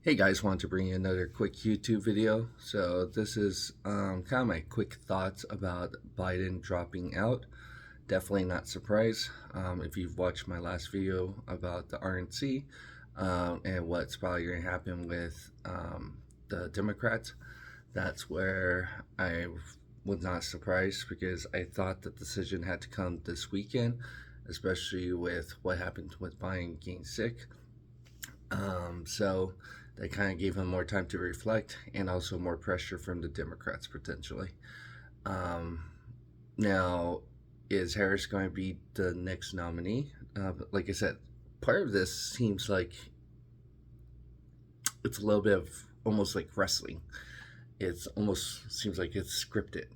Hey guys, wanted to bring you another quick YouTube video. So this is kind of my quick thoughts about Biden dropping out. Definitely not surprised. If you've watched my last video about the RNC and what's probably going to happen with the Democrats, that's where I was not surprised because I thought the decision had to come this weekend, especially with what happened with Biden getting sick. So that kind of gave him more time to reflect and also more pressure from the Democrats potentially. Um, Now, is Harris going to be the next nominee? Like I said, part of this seems like it's a little bit of almost like wrestling. It's almost seems like it's scripted,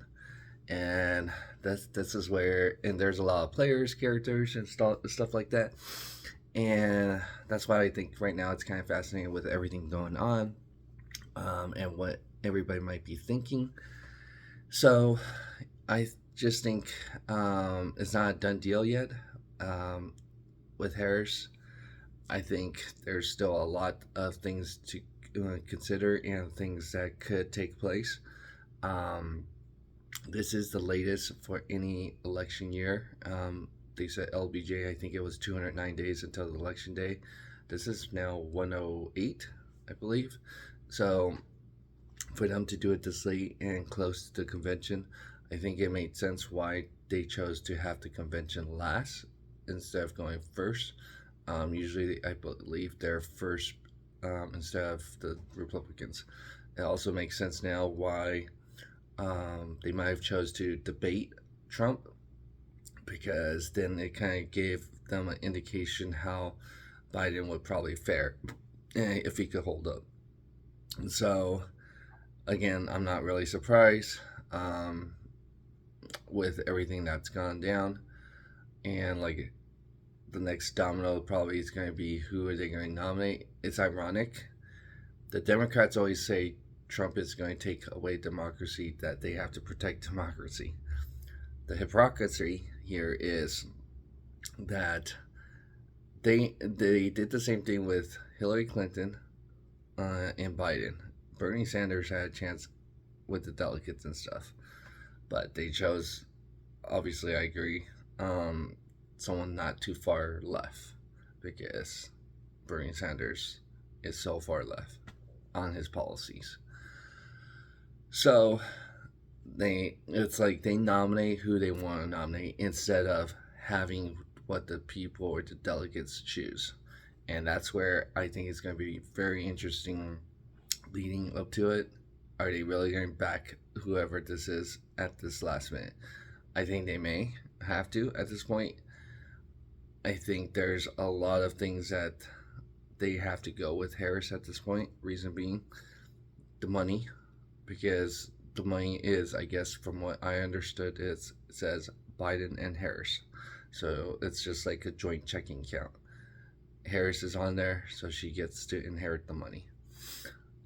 and this is where and there's a lot of players, characters, and stuff like that. And that's why I think right now it's kind of fascinating with everything going on, and what everybody might be thinking. So I just think it's not a done deal yet um, with Harris. I think there's still a lot of things to consider and things that could take place. Um, this is the latest for any election year. They said LBJ, I think it was 209 days until the election day. This is now 108, I believe. So for them to do it this late and close to the convention, I think it made sense why they chose to have the convention last instead of going first. Usually, I believe they're first instead of the Republicans. It also makes sense now why they might have chose to debate Trump because then it kind of gave them an indication how Biden would probably fare if he could hold up. And so, again, I'm not really surprised with everything that's gone down. And like the next domino probably is going to be who are they going to nominate. It's ironic. The Democrats always say Trump is going to take away democracy, that they have to protect democracy. The hypocrisy here is that they did the same thing with Hillary Clinton and Biden. Bernie Sanders had a chance with the delegates and stuff, but they chose, obviously, I agree, someone not too far left because Bernie Sanders is so far left on his policies. So it's like they nominate who they want to nominate instead of having what the people or the delegates choose. And that's where I think it's going to be very interesting leading up to it. Are they really going to back whoever this is at this last minute? I think they may have to at this point. I think there's a lot of things that they have to go with Harris at this point. Reason being, the money, because the money is, I guess, from what I understood, it says Biden and Harris. So it's just like a joint checking account. Harris is on there, so she gets to inherit the money.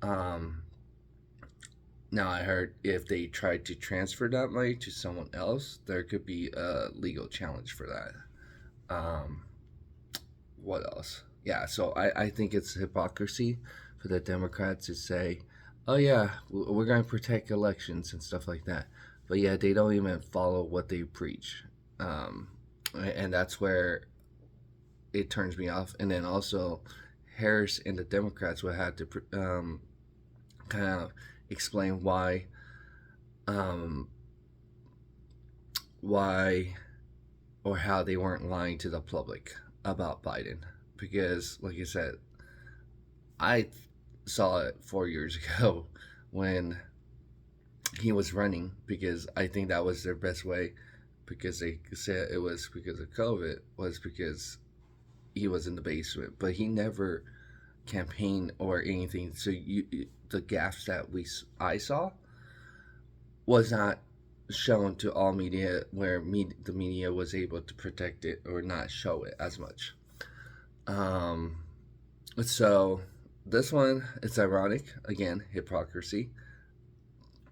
Um, Now, I heard if they tried to transfer that money to someone else, there could be a legal challenge for that. What else? Yeah, so I think it's hypocrisy for the Democrats to say, oh, yeah, we're going to protect elections and stuff like that. But yeah, they don't even follow what they preach. Um, and that's where it turns me off. And then also, Harris and the Democrats would have to kind of explain um, why or how they weren't lying to the public about Biden. Because, like I said, I saw it 4 years ago when he was running because I think that was their best way because they said it was because of COVID, was because he was in the basement. But he never campaigned or anything. So the gaffes that I saw was not shown to all media where the media was able to protect it or not show it as much. Um, so this one, it's ironic. Again, hypocrisy.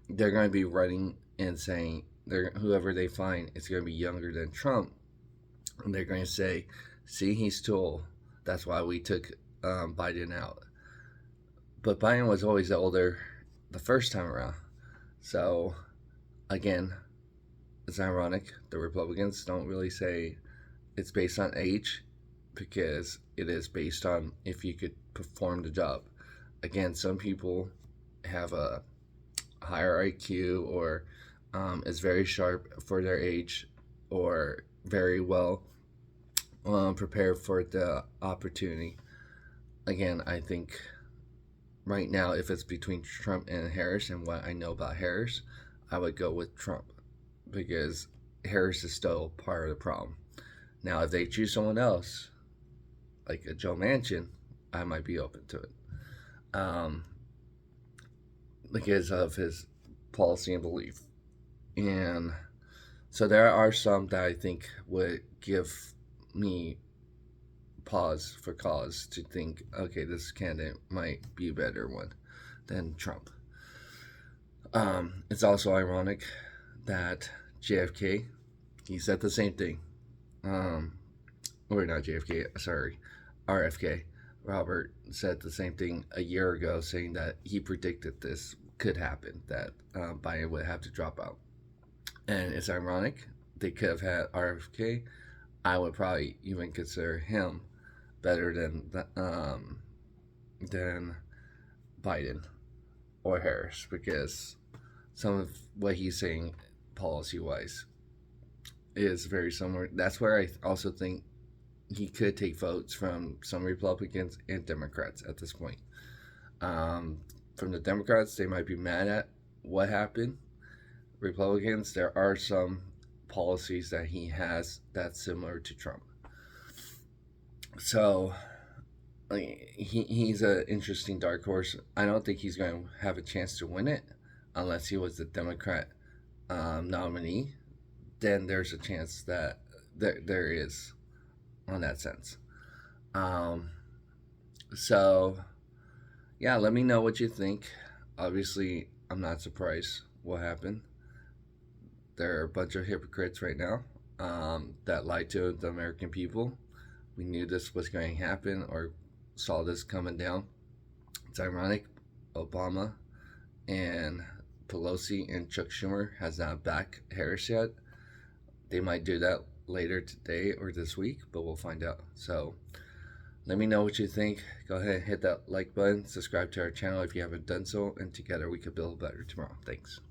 They're going to be running and saying whoever they find is going to be younger than Trump, and they're going to say, "See, he's too old. That's why we took Biden out." but Biden was always older the first time around. So again, it's ironic. The Republicans don't really say it's based on age because it is based on if you could perform the job. Again, some people have a higher IQ or is very sharp for their age or very well prepared for the opportunity. Again, I think right now, if it's between Trump and Harris and what I know about Harris, I would go with Trump because Harris is still part of the problem. Now, if they choose someone else, like a Joe Manchin, I might be open to it um, because of his policy and belief. And so there are some that I think would give me pause for cause to think, okay, this candidate might be a better one than Trump. It's also ironic that JFK, he said the same thing. Or not JFK, sorry, RFK. Robert said the same thing a year ago, saying that he predicted this could happen, that Biden would have to drop out. And it's ironic. They could have had RFK. I would probably even consider him better than Biden or Harris because some of what he's saying policy wise is very similar. That's where I also think he could take votes from some Republicans and Democrats at this point. From the Democrats, they might be mad at what happened. Republicans, there are some policies that he has that's similar to Trump. So he's an interesting dark horse. I don't think he's going to have a chance to win it unless he was the Democrat nominee. Then there's a chance that there is on that sense. So yeah, let me know what you think. Obviously, I'm not surprised what happened. There are a bunch of hypocrites right now that lied to the American people. We knew this was going to happen or saw this coming down. It's ironic. Obama and Pelosi and Chuck Schumer has not backed Harris yet. They might do that later today or this week, but we'll find out. So let me know what you think. Go ahead and hit that like button. Subscribe to our channel if you haven't done so. And together we could build better tomorrow. Thanks.